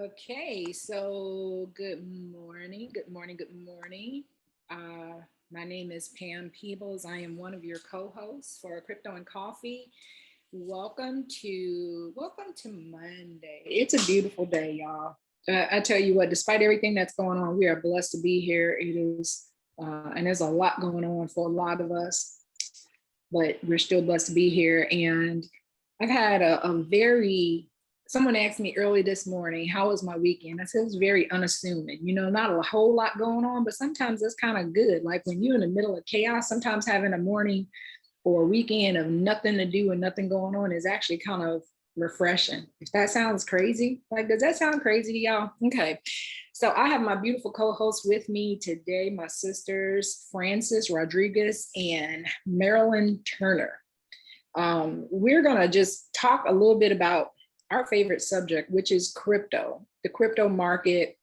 Okay, so good morning, good morning, good morning. My name is Pam Peebles. I am one of your co-hosts for Crypto and Coffee. Welcome to Monday. It's a beautiful day, y'all. I tell you what, despite everything that's going on, we are blessed to be here. It is, and there's a lot going on for a lot of us, but we're still blessed to be here. And I've had a very someone asked me early this morning, how was my weekend? I said it was very unassuming, not a whole lot going on, but sometimes it's kind of good. Like when you're in the middle of chaos, sometimes having a morning or a weekend of nothing to do and nothing going on is actually kind of refreshing. If that sounds crazy, like, does that sound crazy to y'all? Okay. So I have my beautiful co-hosts with me today, my sisters, Frances Rodriguez and Marilyn Turner. We're going to just talk a little bit about our favorite subject, which is crypto, the crypto market,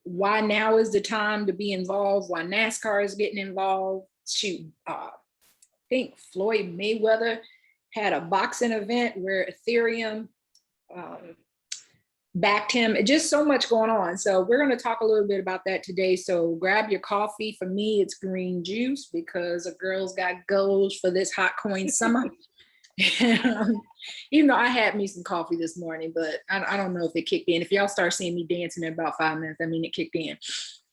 why now is the time to be involved, why NASCAR is getting involved. Shoot, I think Floyd Mayweather had a boxing event where Ethereum backed him. Just so much going on. So we're going to talk a little bit about that today. So grab your coffee. For me, it's green juice because a girl's got goals for this hot coin summer. Even though I had me some coffee this morning, but I don't know if it kicked in. If y'all start seeing me dancing in about 5 minutes, I mean, it kicked in.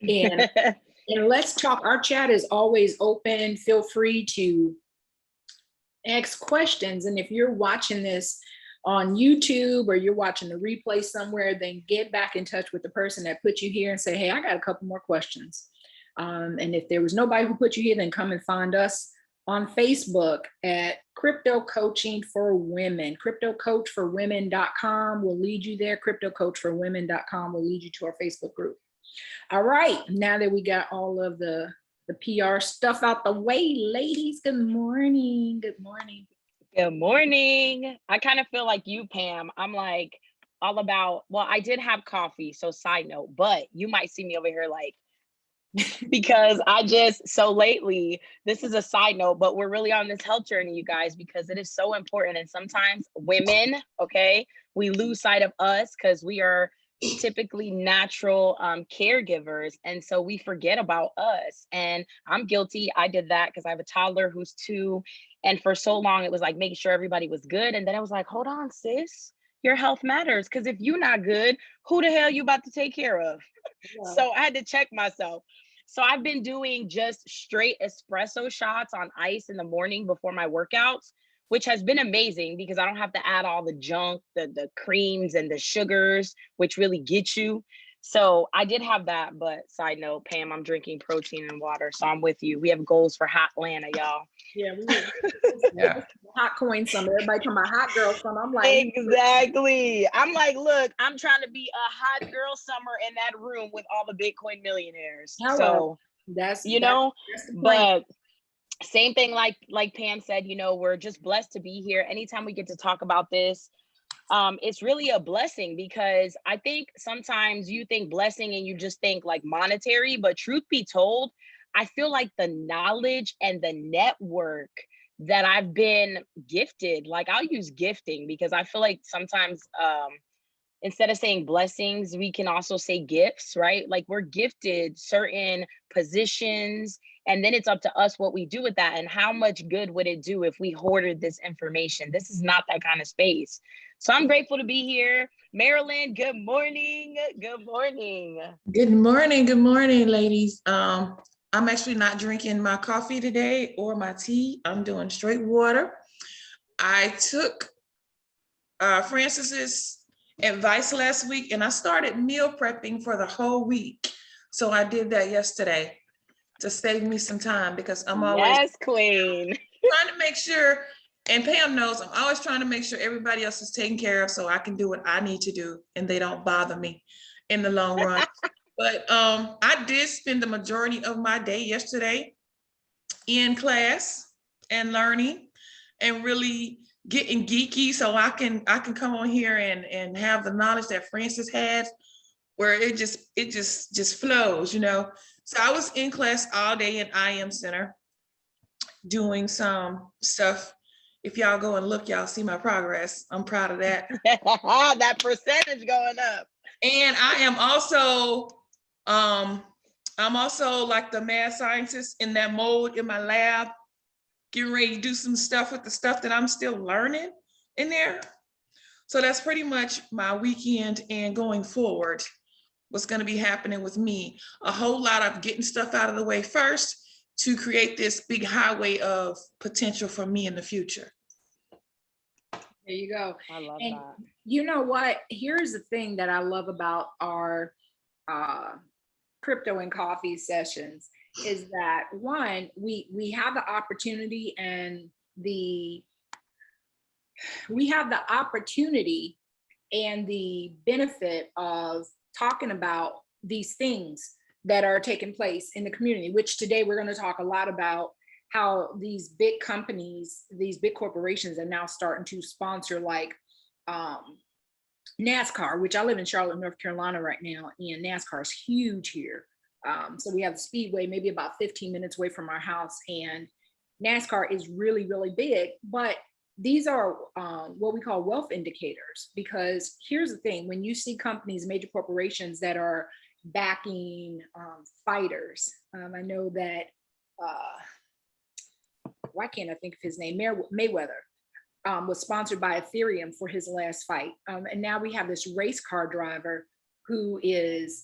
And let's talk. Our chat is always open. Feel free to ask questions. And if you're watching this on YouTube or you're watching the replay somewhere, then get back in touch with the person that put you here and say, hey, I got a couple more questions. And if there was nobody who put you here, then come and find us on Facebook at Crypto Coaching for Women. CryptoCoachForWomen.com will lead you there. CryptoCoachForWomen.com will lead you to our Facebook group. All right, now that we got all of the PR stuff out the way, ladies, good morning. Good morning. Good morning. I kind of feel like you, Pam. I'm like all about, well, I did have coffee, so side note, but you might see me over here like, because so lately, this is a side note, but we're really on this health journey, you guys, because it is so important. And sometimes women, okay, we lose sight of us because we are typically natural caregivers. And so we forget about us. And I'm guilty. I did that because I have a toddler who's 2. And for so long, it was like making sure everybody was good. And then I was like, hold on, sis, your health matters. Because if you're not good, who the hell you about to take care of? Yeah. So I had to check myself. So I've been doing just straight espresso shots on ice in the morning before my workouts, which has been amazing because I don't have to add all the junk, the creams and the sugars, which really get you. So I did have that, but side note, Pam, I'm drinking protein and water. So I'm with you. We have goals for hot Atlanta, y'all. Yeah, yeah. Hot coin summer. Everybody talking about hot girl summer. I'm like, exactly. I'm like, look, I'm trying to be a hot girl summer in that room with all the Bitcoin millionaires. Hello. So that's but same thing, like Pam said, we're just blessed to be here. Anytime we get to talk about this, it's really a blessing because I think sometimes you think blessing and you just think like monetary, but truth be told, I feel like the knowledge and the network that I've been gifted, like I'll use gifting because I feel like sometimes instead of saying blessings, we can also say gifts, right? Like we're gifted certain positions and then it's up to us what we do with that and how much good would it do if we hoarded this information. This is not that kind of space. So I'm grateful to be here. Marilyn, good morning. Good morning. Good morning. Good morning, ladies. I'm actually not drinking my coffee today or my tea. I'm doing straight water. I took Frances's advice last week and I started meal prepping for the whole week. So I did that yesterday to save me some time because I'm always queen. trying to make sure, and Pam knows, I'm always trying to make sure everybody else is taken care of so I can do what I need to do and they don't bother me in the long run. But I did spend the majority of my day yesterday in class and learning and really getting geeky so I can come on here and have the knowledge that Frances has where it just flows, So I was in class all day in IM Center doing some stuff. If y'all go and look, y'all see my progress. I'm proud of that. That percentage going up. And I am also, I'm also like the mad scientist in that mode in my lab, getting ready to do some stuff with the stuff that I'm still learning in there. So that's pretty much my weekend and going forward, what's going to be happening with me. A whole lot of getting stuff out of the way first to create this big highway of potential for me in the future. There you go. I love And that. you know what? Here's the thing that I love about our crypto and coffee sessions is that one, we have the opportunity and the benefit of talking about these things that are taking place in the community, which today we're going to talk a lot about how these big companies, these big corporations are now starting to sponsor like NASCAR, which I live in Charlotte, North Carolina right now, and NASCAR is huge here. So we have the Speedway maybe about 15 minutes away from our house, and NASCAR is really, really big. But these are what we call wealth indicators, because here's the thing: when you see companies, major corporations that are backing fighters, I know that, why can't I think of his name? Mayweather was sponsored by Ethereum for his last fight. And now we have this race car driver who is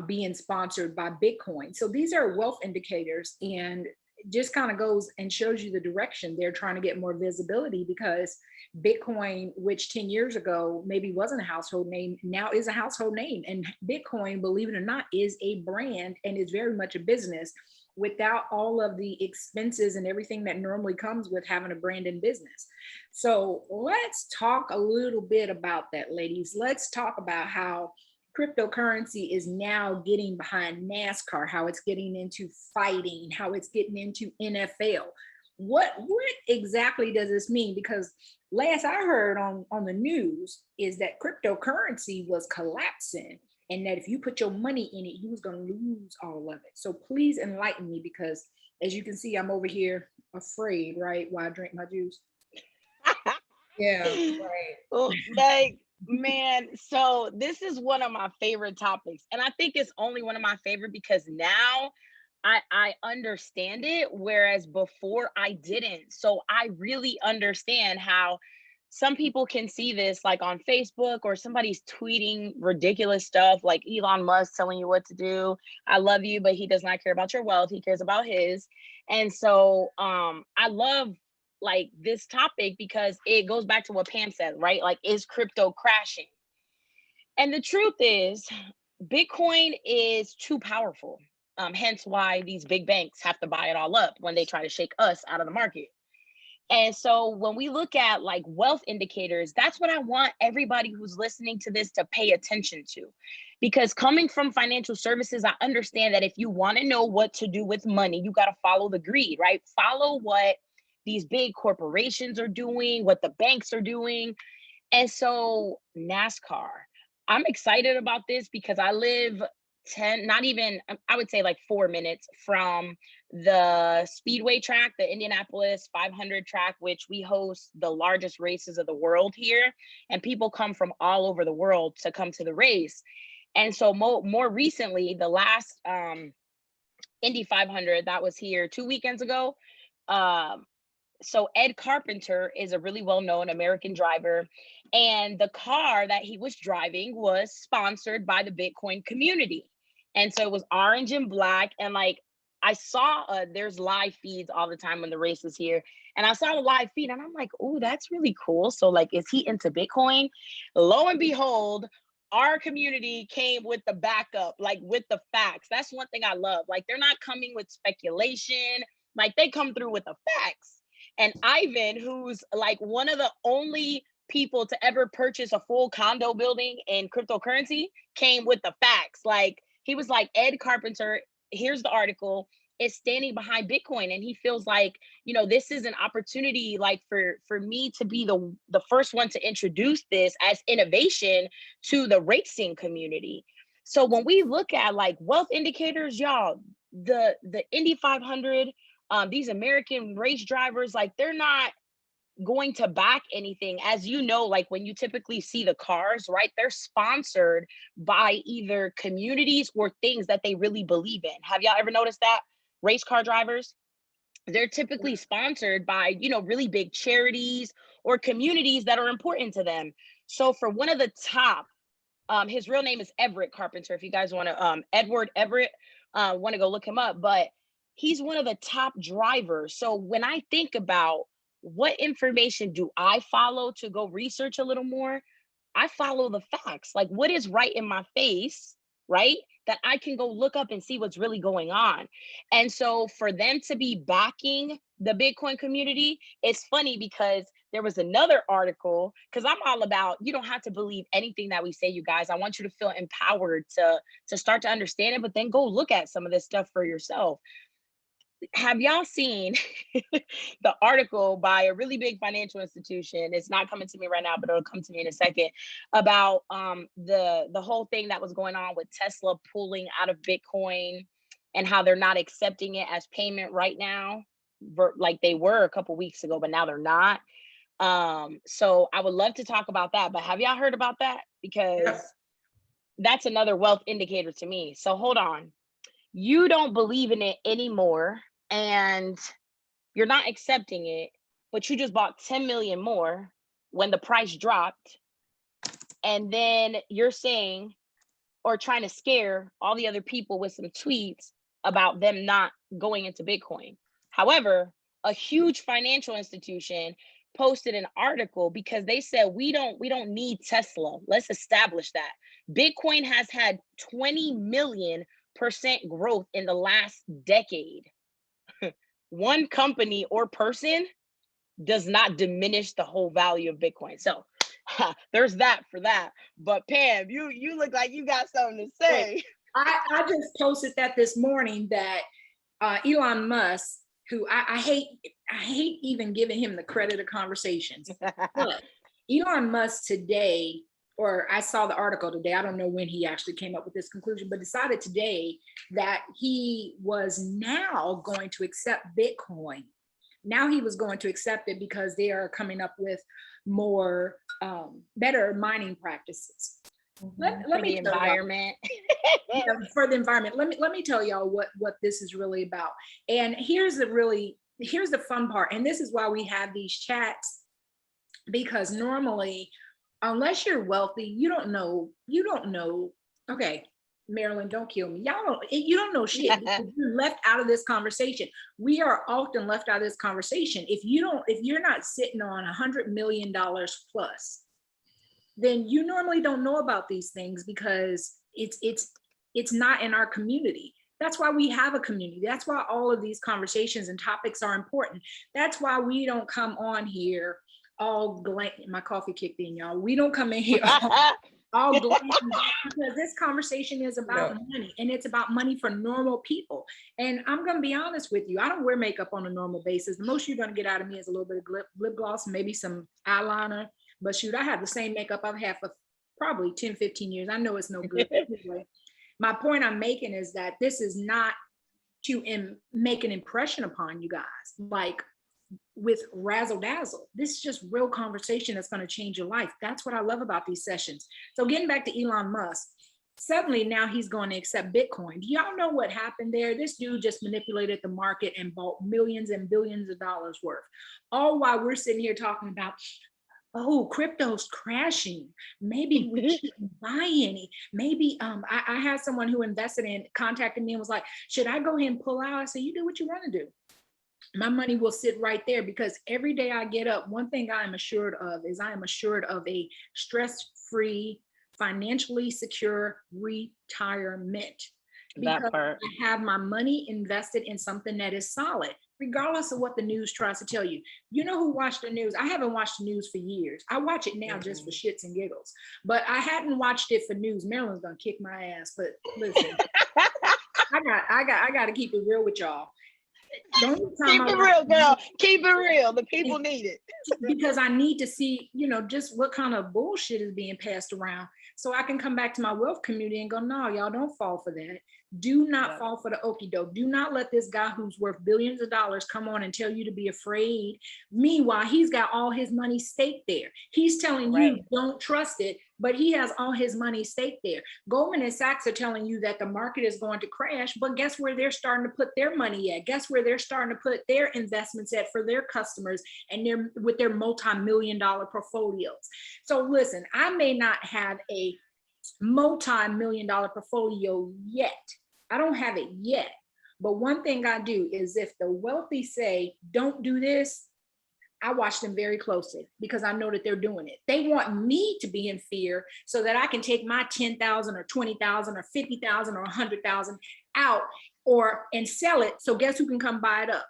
being sponsored by Bitcoin. So these are wealth indicators, and it just kind of goes and shows you the direction they're trying to get more visibility, because Bitcoin, which 10 years ago maybe wasn't a household name, now is a household name. And Bitcoin, believe it or not, is a brand and is very much a business without all of the expenses and everything that normally comes with having a brand in business. So let's talk a little bit about that, ladies. Let's talk about how cryptocurrency is now getting behind NASCAR, how it's getting into fighting, how it's getting into NFL. What exactly does this mean? Because last I heard on the news is that cryptocurrency was collapsing, and that if you put your money in it, you was going to lose all of it. So please enlighten me, because as you can see, I'm over here afraid, right, while I drink my juice. Yeah, right. Well, like, man, so this is one of my favorite topics. And I think it's only one of my favorite because now I understand it, whereas before I didn't. So I really understand how some people can see this like on Facebook, or somebody's tweeting ridiculous stuff like Elon Musk telling you what to do. I love you, but he does not care about your wealth. He cares about his. And so I love like this topic because it goes back to what Pam said, right? Like, is crypto crashing? And the truth is, Bitcoin is too powerful. Hence why these big banks have to buy it all up when they try to shake us out of the market. And so when we look at like wealth indicators, that's what I want everybody who's listening to this to pay attention to. Because coming from financial services, I understand that if you want to know what to do with money, you got to follow the greed, right? Follow what these big corporations are doing, what the banks are doing. And so NASCAR, I'm excited about this because I live 10, not even, I would say like 4 minutes from the Speedway track, the Indianapolis 500 track, which we host the largest races of the world here. And people come from all over the world to come to the race. And so more recently, the last Indy 500 that was here 2 weekends ago, so Ed Carpenter is a really well-known American driver, and the car that he was driving was sponsored by the Bitcoin community. And so it was orange and black. And like, I saw there's live feeds all the time when the race is here. And I saw the live feed and I'm like, oh, that's really cool. So like, is he into Bitcoin? Lo and behold, our community came with the backup, like with the facts. That's one thing I love. Like, they're not coming with speculation. Like, they come through with the facts. And Ivan, who's like one of the only people to ever purchase a full condo building in cryptocurrency, came with the facts. Like, he was like, Ed Carpenter, here's the article, is standing behind Bitcoin. And he feels like, you know, this is an opportunity like for me to be the first one to introduce this as innovation to the racing community. So when we look at like wealth indicators, y'all, the Indy 500, these American race drivers, like they're not going to back anything. As you know, like when you typically see the cars, right, they're sponsored by either communities or things that they really believe in. Have y'all ever noticed that? Race car drivers, they're typically sponsored by, you know, really big charities or communities that are important to them. So for one of the top, his real name is Everett Carpenter. If you guys want to, Edward Everett, want to go look him up, but he's one of the top drivers. So when I think about what information do I follow to go research a little more, I follow the facts. Like what is right in my face, right? That I can go look up and see what's really going on. And so for them to be backing the Bitcoin community, it's funny because there was another article, because I'm all about, you don't have to believe anything that we say, you guys. I want you to feel empowered to start to understand it, but then go look at some of this stuff for yourself. Have y'all seen the article by a really big financial institution? It's not coming to me right now, but it'll come to me in a second, about the whole thing that was going on with Tesla pulling out of Bitcoin and how they're not accepting it as payment right now, like they were a couple weeks ago, but now they're not. So I would love to talk about that, but have y'all heard about that? Because that's another wealth indicator to me. So hold on. You don't believe in it anymore and you're not accepting it, but you just bought 10 million more when the price dropped. And then you're saying, or trying to scare all the other people with some tweets about them not going into Bitcoin. However, a huge financial institution posted an article because they said we don't need Tesla. Let's establish that. Bitcoin has had 20 million% growth in the last decade. One company or person does not diminish the whole value of Bitcoin. So there's that for that. But Pam, you look like you got something to say. I just posted that this morning that Elon Musk, who I hate even giving him the credit of conversations, but Elon Musk today, or I saw the article today, I don't know when he actually came up with this conclusion, but decided today that he was now going to accept Bitcoin. Now he was going to accept it because they are coming up with more better mining practices. Let me the environment. For the environment. Let me tell y'all what this is really about. And here's the fun part. And this is why we have these chats, because normally, unless you're wealthy, you don't know. Okay, Marilyn, don't kill me. You don't know shit. You're left out of this conversation. We are often left out of this conversation. If you're not sitting on $100 million plus, then you normally don't know about these things because it's not in our community. That's why we have a community. That's why all of these conversations and topics are important. That's why we don't come on here all my coffee kicked in, y'all. We don't come in here all because this conversation is about money, and it's about money for normal people. And I'm going to be honest with you. I don't wear makeup on a normal basis. The most you're going to get out of me is a little bit of lip gloss, maybe some eyeliner. But shoot, I have the same makeup I've had for probably 10, 15 years. I know it's no good. Anyway, my point I'm making is that this is not to make an impression upon you guys, like with razzle dazzle. This is just real conversation that's going to change your life. That's what I love about these sessions. So getting back to Elon Musk, suddenly now he's going to accept Bitcoin. Do y'all know what happened there? This dude just manipulated the market and bought millions and billions of dollars worth. All while we're sitting here talking about, oh, crypto's crashing. Maybe we shouldn't buy any. Maybe I had someone who invested in, contacted me and was like, should I go ahead and pull out? I said, you do what you want to do. My money will sit right there, because every day I get up, one thing I am assured of is I am assured of a stress-free, financially secure retirement. Because I have my money invested in something that is solid, regardless of what the news tries to tell you. You know who watched the news? I haven't watched the news for years. I watch it now just for shits and giggles, but I hadn't watched it for news. Marilyn's gonna kick my ass, but listen, I got to keep it real with y'all. The only time Keep it real, girl. Keep it real. The people need it. because I need to see, just what kind of bullshit is being passed around. So I can come back to my wealth community and go, no, y'all don't fall for that. Do not fall for the okie doke. Do not let this guy who's worth billions of dollars come on and tell you to be afraid. Meanwhile, he's got all his money staked there. He's telling you don't trust it, but he has all his money staked there. Goldman and Sachs are telling you that the market is going to crash, but guess where they're starting to put their money at? Guess where they're starting to put their investments at for their customers and with their multi-million-dollar portfolios. So listen, I may not have a multi-million-dollar portfolio yet. I don't have it yet. But one thing I do is if the wealthy say, don't do this, I watch them very closely because I know that they're doing it. They want me to be in fear so that I can take my 10,000 or 20,000 or 50,000 or 100,000 out and sell it. So guess who can come buy it up?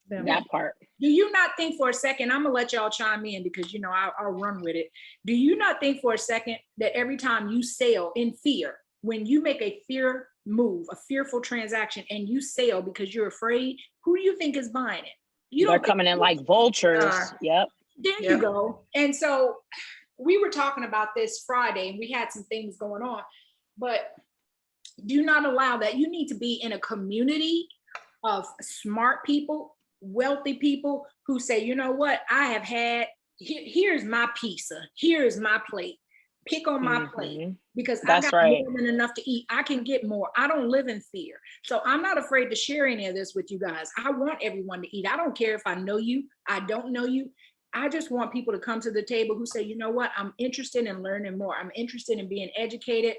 That part. Do you not think for a second, I'm gonna let y'all chime in because I'll run with it. Do you not think for a second that every time you sell in fear, when you make a fear move, a fearful transaction, and you sell because you're afraid, who do you think is buying it? They're coming in like vultures. Yep. There you go. And so we were talking about this Friday and we had some things going on, but do not allow that. You need to be in a community of smart people, wealthy people who say, you know what, I have had, here's my pizza, here's my plate. Pick on my plate because I got more than enough to eat. I can get more. I don't live in fear. So I'm not afraid to share any of this with you guys. I want everyone to eat. I don't care if I know you, I don't know you. I just want people to come to the table who say, you know what, I'm interested in learning more. I'm interested in being educated.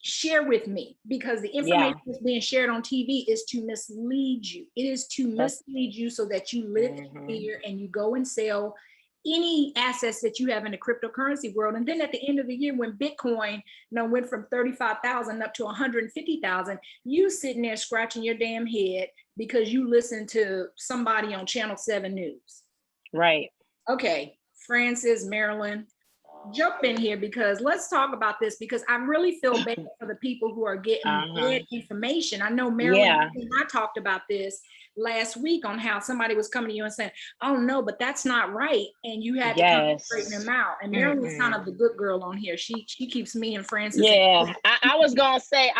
Share with me because the information that's being shared on TV is to mislead you. It is to mislead you so that you live in fear and you go and sell any assets that you have in the cryptocurrency world. And then at the end of the year, when Bitcoin went from 35,000 up to 150,000, you sitting there scratching your damn head because you listen to somebody on Channel 7 News. Right. Okay, Francis, Marilyn, jump in here because let's talk about this because I really feel bad for the people who are getting bad information. I know Marilyn and I talked about this last week on how somebody was coming to you and saying, oh no, but that's not right. And you had to come and straighten them out. And Marilyn's kind of the good girl on here. She keeps me and Francis. Yeah, I was gonna say,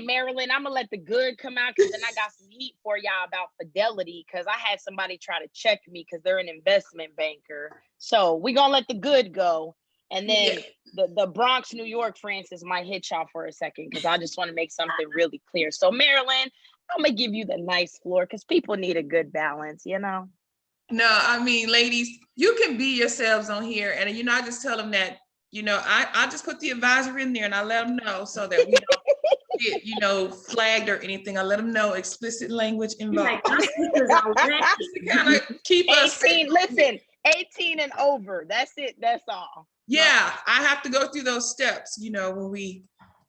Marilyn, I'm gonna let the good come out because then I got some heat for y'all about Fidelity because I had somebody try to check me because they're an investment banker. So we're gonna let the good go. And then the Bronx, New York, Francis might hit y'all for a second because I just want to make something really clear. So Marilyn, I'm gonna give you the nice floor because people need a good balance, No, I mean, ladies, you can be yourselves on here. And, I just tell them that, I just put the advisor in there and I let them know so that we don't get, flagged or anything. I let them know explicit language involved. To kind of keep 18, us safe. Listen, 18 and over. That's it. That's all. Yeah, I have to go through those steps, when we,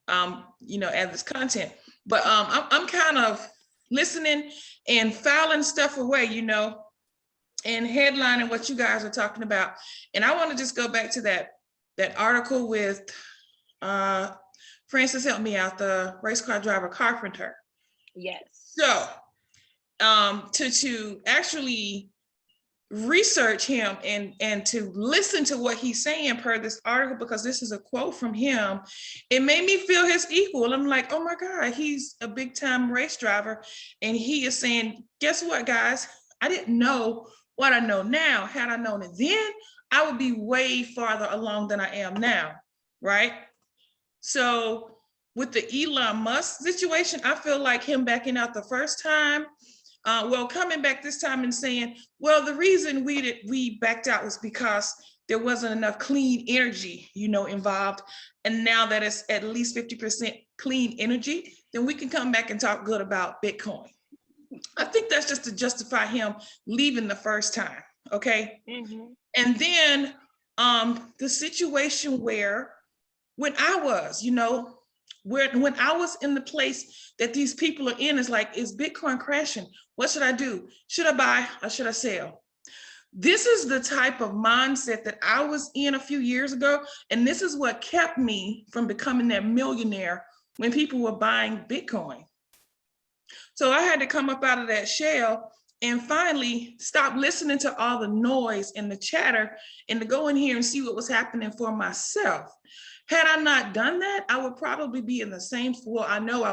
add this content. But I'm kind of listening and filing stuff away, and headlining what you guys are talking about. And I want to just go back to that article with Francis, help me out, the race car driver carpenter. Yes. So to actually research him and to listen to what he's saying per this article, because this is a quote from him, it made me feel his equal. I'm like, oh my God, he's a big time race driver. And he is saying, guess what, guys? I didn't know what I know now. Had I known it then, I would be way farther along than I am now, right? So with the Elon Musk situation, I feel like him backing out the first time, coming back this time and saying, well, the reason we backed out was because there wasn't enough clean energy, involved. And now that it's at least 50% clean energy, then we can come back and talk good about Bitcoin. I think that's just to justify him leaving the first time, okay? And then the situation where when I was, when I was in the place that these people are in, is like, is Bitcoin crashing? What should I do? Should I buy or should I sell? This is the type of mindset that I was in a few years ago. And this is what kept me from becoming that millionaire when people were buying Bitcoin. So I had to come up out of that shell and finally stop listening to all the noise and the chatter and to go in here and see what was happening for myself. Had I not done that, I would probably be in the same, well, I know I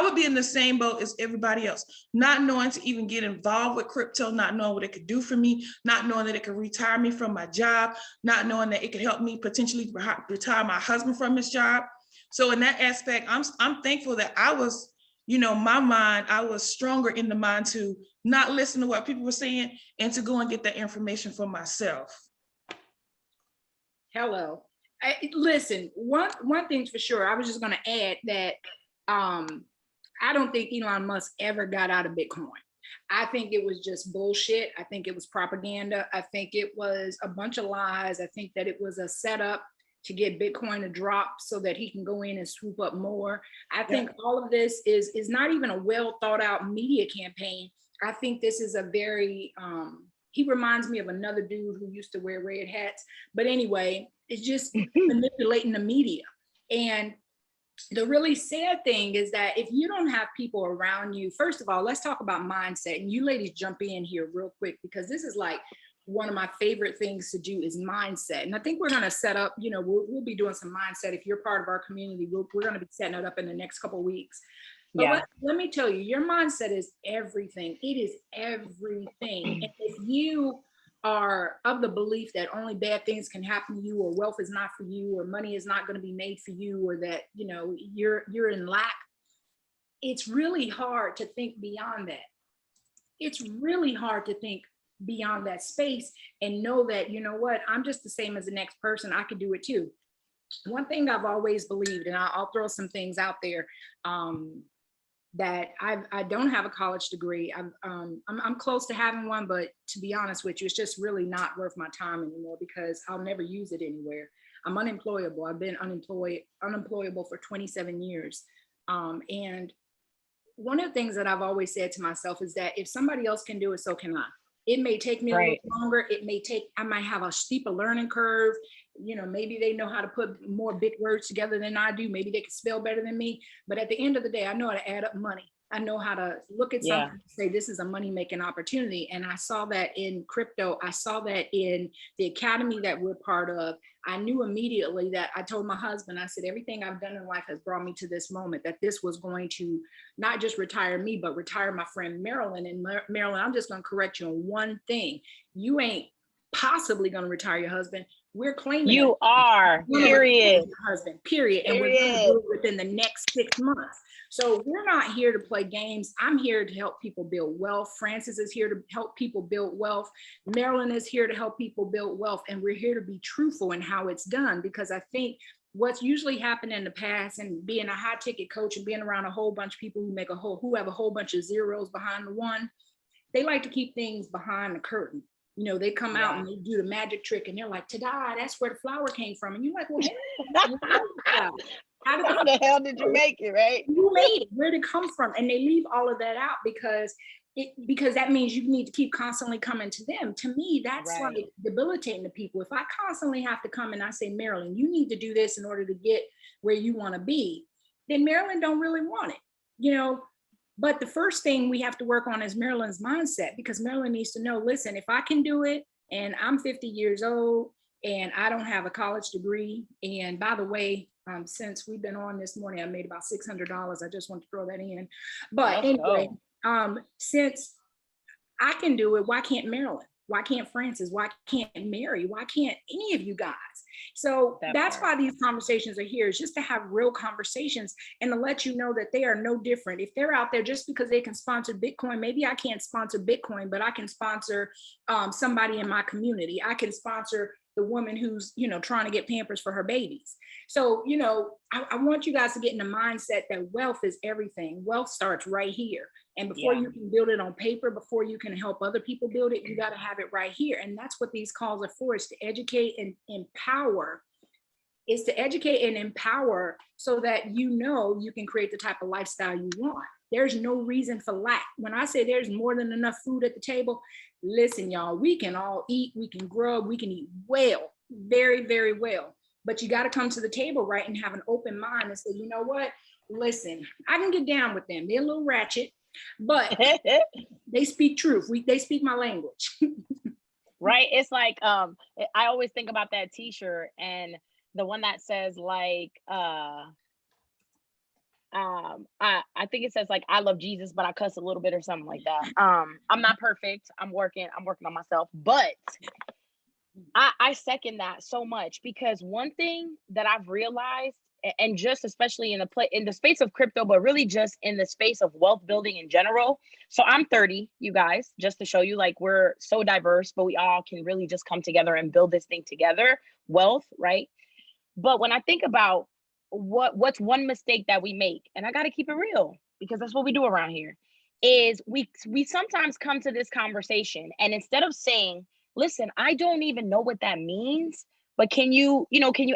would be in the same boat as everybody else, not knowing to even get involved with crypto, not knowing what it could do for me, not knowing that it could retire me from my job, not knowing that it could help me potentially retire my husband from his job. So in that aspect, I'm thankful that I was, my mind, I was stronger in the mind to not listen to what people were saying and to go and get that information for myself. Hello. Listen, one thing's for sure. I was just going to add that I don't think Elon Musk ever got out of Bitcoin. I think it was just bullshit. I think it was propaganda. I think it was a bunch of lies. I think that it was a setup to get Bitcoin to drop so that he can go in and swoop up more. I think all of this is not even a well thought out media campaign. I think this is a very, he reminds me of another dude who used to wear red hats. But anyway, it's just manipulating the media. And the really sad thing is that if you don't have people around you, first of all, let's talk about mindset. And you ladies jump in here real quick, because this is like one of my favorite things to do is mindset. And I think we're going to set up, we'll be doing some mindset. If you're part of our community, we're going to be setting it up in the next couple of weeks. But let me tell you, your mindset is everything. It is everything. And if you are of the belief that only bad things can happen to you, or wealth is not for you, or money is not going to be made for you, or that, you're in lack, it's really hard to think beyond that. It's really hard to think beyond that space and know that, what, I'm just the same as the next person. I could do it too. One thing I've always believed, and I'll throw some things out there, that I don't have a college degree. I'm close to having one, but to be honest with you, it's just really not worth my time anymore because I'll never use it anywhere. I'm unemployable. I've been unemployable for 27 years. And one of the things that I've always said to myself is that if somebody else can do it, so can I. It may take me a little longer. I might have a steeper learning curve. Maybe they know how to put more big words together than I do. Maybe they can spell better than me. But at the end of the day, I know how to add up money. I know how to look at something and say, this is a money-making opportunity. And I saw that in crypto. I saw that in the academy that we're part of. I knew immediately that I told my husband, I said, everything I've done in life has brought me to this moment, that this was going to not just retire me, but retire my friend Marilyn. And Marilyn, I'm just going to correct you on one thing. You ain't possibly going to retire your husband. We're claiming you are, period. Husband, period. And we're going to do it within the next 6 months. So we're not here to play games. I'm here to help people build wealth. Francis is here to help people build wealth. Marilyn is here to help people build wealth. And we're here to be truthful in how it's done, because I think what's usually happened in the past, and being a high ticket coach and being around a whole bunch of people who have a whole bunch of zeros behind the one, they like to keep things behind the curtain. They come out and they do the magic trick and they're like, ta-da, that's where the flower came from. And you're like, well, how the hell did you make it, right? Who made it? Where did it come from? And they leave all of that out because that means you need to keep constantly coming to them. To me, that's like debilitating to people. If I constantly have to come and I say, Marilyn, you need to do this in order to get where you want to be, then Marilyn don't really want it, But the first thing we have to work on is Marilyn's mindset, because Marilyn needs to know, listen, if I can do it and I'm 50 years old and I don't have a college degree, and by the way, since we've been on this morning, I made about $600. I just want to throw that in. But anyway, since I can do it, why can't Marilyn? Why can't Francis? Why can't Mary? Why can't any of you guys? So that's why these conversations are here, is just to have real conversations and to let you know that they are no different. If they're out there just because they can sponsor Bitcoin, maybe I can't sponsor Bitcoin, but I can sponsor somebody in my community. I can sponsor the woman who's, trying to get Pampers for her babies. So, I want you guys to get in the mindset that wealth is everything. Wealth starts right here. And before you can build it on paper, before you can help other people build it, you got to have it right here. And that's what these calls are for, is to educate and empower. Is to educate and empower so that you can create the type of lifestyle you want. There's no reason for lack. When I say there's more than enough food at the table, listen, y'all, we can all eat, we can grow, we can eat well, very, very well. But you got to come to the table, right, and have an open mind and say, you know what? Listen, I can get down with them. They're a little ratchet. But they speak truth. They speak my language. Right? It's like I always think about that t-shirt and the one that says like I think it says like I love Jesus, but I cuss a little bit or something like that. I'm not perfect. I'm working on myself, but I second that so much because one thing that I've realized, and just especially in the space of crypto, but really just in the space of wealth building in general. So I'm 30, you guys, just to show you like we're so diverse, but we all can really just come together and build this thing together, wealth, right? But when I think about what's one mistake that we make, and I got to keep it real because that's what we do around here, is we sometimes come to this conversation and instead of saying, listen, I don't even know what that means, but can you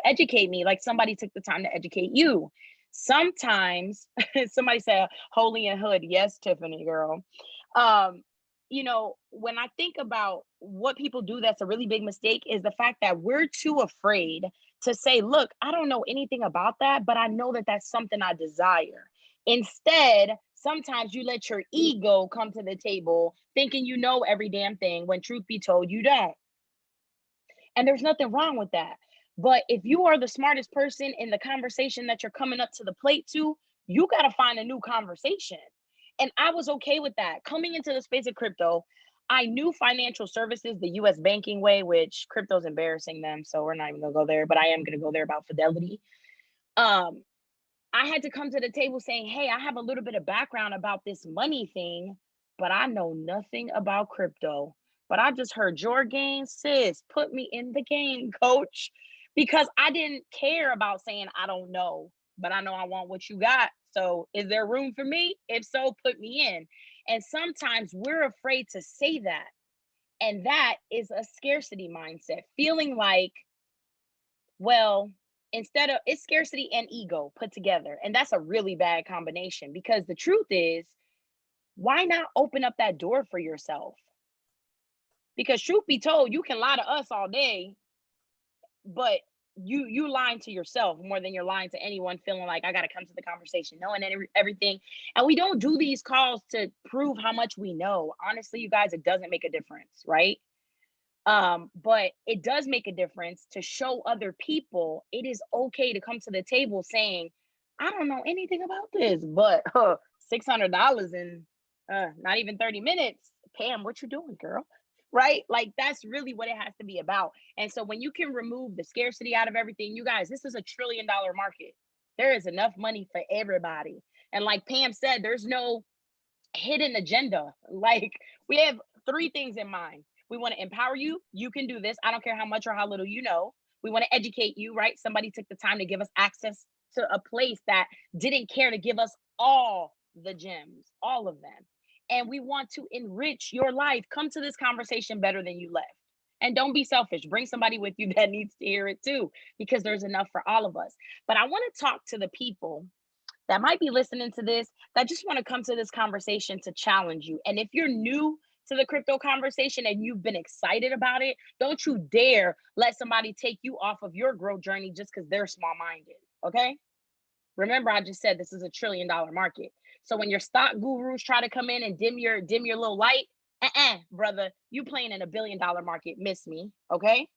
educate me? Like somebody took the time to educate you. Sometimes somebody said holy and hood. Yes, Tiffany girl. When I think about what people do, that's a really big mistake is the fact that we're too afraid to say, look, I don't know anything about that, but I know that that's something I desire. Instead, sometimes you let your ego come to the table thinking you know every damn thing when truth be told, you don't. And there's nothing wrong with that. But if you are the smartest person in the conversation that you're coming up to the plate to, you got to find a new conversation. And I was okay with that. Coming into the space of crypto, I knew financial services, the US banking way, which crypto's embarrassing them. So we're not even gonna go there, but I am gonna go there about Fidelity. I had to come to the table saying, hey, I have a little bit of background about this money thing, but I know nothing about crypto. But I just heard your game, sis, put me in the game, coach, because I didn't care about saying, I don't know, but I know I want what you got. So is there room for me? If so, put me in. And sometimes we're afraid to say that. And that is a scarcity mindset, feeling like, well, instead of it's scarcity and ego put together. And that's a really bad combination because the truth is, why not open up that door for yourself? Because truth be told, you can lie to us all day, but you lying to yourself more than you're lying to anyone, feeling like I got to come to the conversation knowing everything. And we don't do these calls to prove how much we know. Honestly, you guys, it doesn't make a difference, right? But it does make a difference to show other people it is okay to come to the table saying, I don't know anything about this, but $600 in not even 30 minutes. Pam, what you doing, girl? Right? Like that's really what it has to be about. And so when you can remove the scarcity out of everything, you guys, this is $1 trillion market. There is enough money for everybody. And like Pam said, there's no hidden agenda. Like we have 3 things in mind. We want to empower you. You can do this. I don't care how much or how little you know. We want to educate you, right? Somebody took the time to give us access to a place that didn't care to give us all the gems, all of them. And we want to enrich your life. Come to this conversation better than you left. And don't be selfish. Bring somebody with you that needs to hear it too, because there's enough for all of us. But I want to talk to the people that might be listening to this that just want to come to this conversation to challenge you. And if you're new to the crypto conversation and you've been excited about it, don't you dare let somebody take you off of your growth journey just because they're small-minded, okay? Remember, I just said this is $1 trillion market. So when your stock gurus try to come in and dim your little light, brother, you playing in $1 billion market, miss me, okay?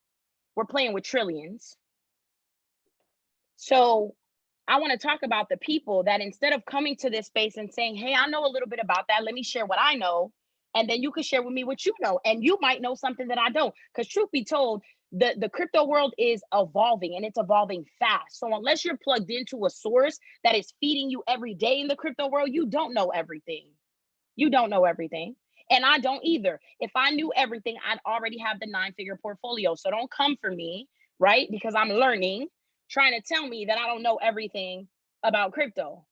We're playing with trillions. So I want to talk about the people that instead of coming to this space and saying, hey, I know a little bit about that, let me share what I know. And then you can share with me what you know. And you might know something that I don't. Because truth be told, the crypto world is evolving and it's evolving fast. So unless you're plugged into a source that is feeding you every day in the crypto world, you don't know everything. You don't know everything. And I don't either. If I knew everything, I'd already have the 9-figure portfolio. So don't come for me, right? Because I'm learning, trying to tell me that I don't know everything about crypto.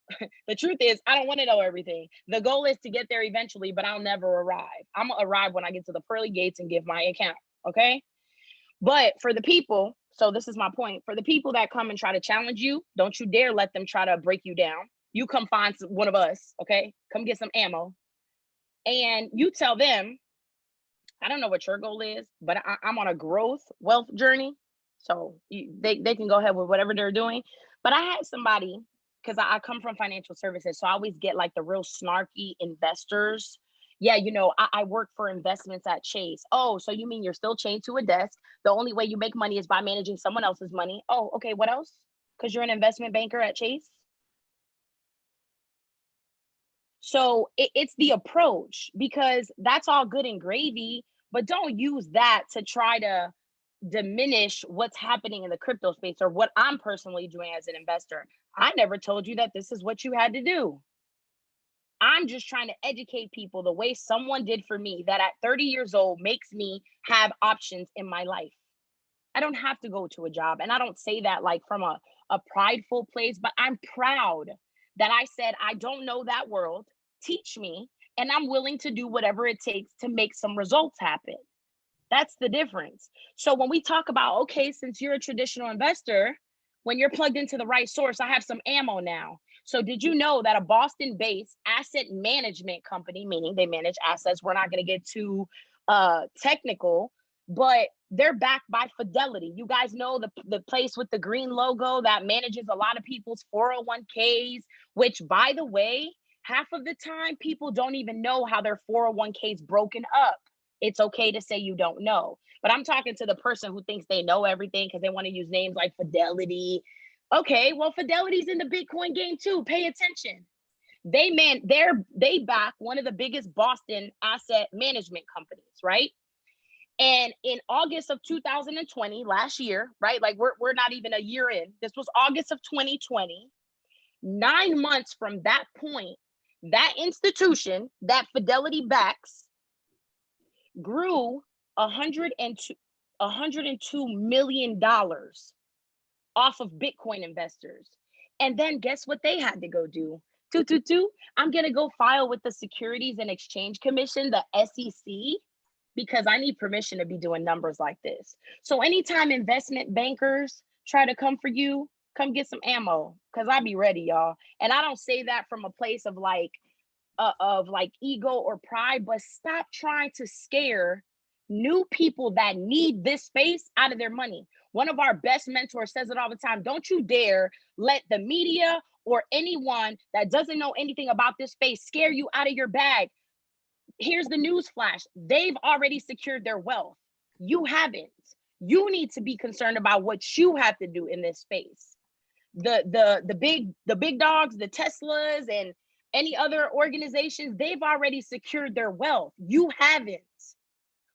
The truth is, I don't want to know everything. The goal is to get there eventually, but I'll never arrive. I'm going to arrive when I get to the pearly gates and give my account, okay? But for the people, so this is my point, for the people that come and try to challenge you, don't you dare let them try to break you down. You come find one of us, okay? Come get some ammo. And you tell them, I don't know what your goal is, but I'm on a growth wealth journey. So they can go ahead with whatever they're doing. But I had somebody because I come from financial services, so I always get like the real snarky investors. Yeah, I work for investments at Chase. Oh, so you mean you're still chained to a desk? The only way you make money is by managing someone else's money. Oh, okay, what else? Because you're an investment banker at Chase? So it's the approach, because that's all good and gravy, but don't use that to try to diminish what's happening in the crypto space or what I'm personally doing as an investor. I never told you that this is what you had to do. I'm just trying to educate people the way someone did for me, that at 30 years old makes me have options in my life. I don't have to go to a job. And I don't say that like from a prideful place, but I'm proud that I said, I don't know that world, teach me, and I'm willing to do whatever it takes to make some results happen. That's the difference. So when we talk about, okay, since you're a traditional investor, when you're plugged into the right source, I have some ammo now. So did you know that a Boston-based asset management company, meaning they manage assets, we're not going to get too technical, but they're backed by Fidelity. You guys know the place with the green logo that manages a lot of people's 401ks, which, by the way, half of the time people don't even know how their 401k is broken up. It's okay to say you don't know. But I'm talking to the person who thinks they know everything because they want to use names like Fidelity. Okay, well, Fidelity's in the Bitcoin game too. Pay attention. They back one of the biggest Boston asset management companies, right? And in August of 2020, last year, right? Like we're not even a year in. This was August of 2020. 9 months from that point, that institution that Fidelity backs grew $102 million off of Bitcoin investors. And then guess what they had to go do? I'm going to go file with the Securities and Exchange Commission, the SEC, because I need permission to be doing numbers like this. So anytime investment bankers try to come for you, come get some ammo, because I be ready, y'all. And I don't say that from a place of like ego or pride, but stop trying to scare new people that need this space out of their money. One of our best mentors says it all the time. Don't you dare let the media or anyone that doesn't know anything about this space scare you out of your bag. Here's the news flash. They've already secured their wealth. You haven't. You need to be concerned about what you have to do in this space. The big dogs, the Teslas and any other organizations, they've already secured their wealth. You haven't,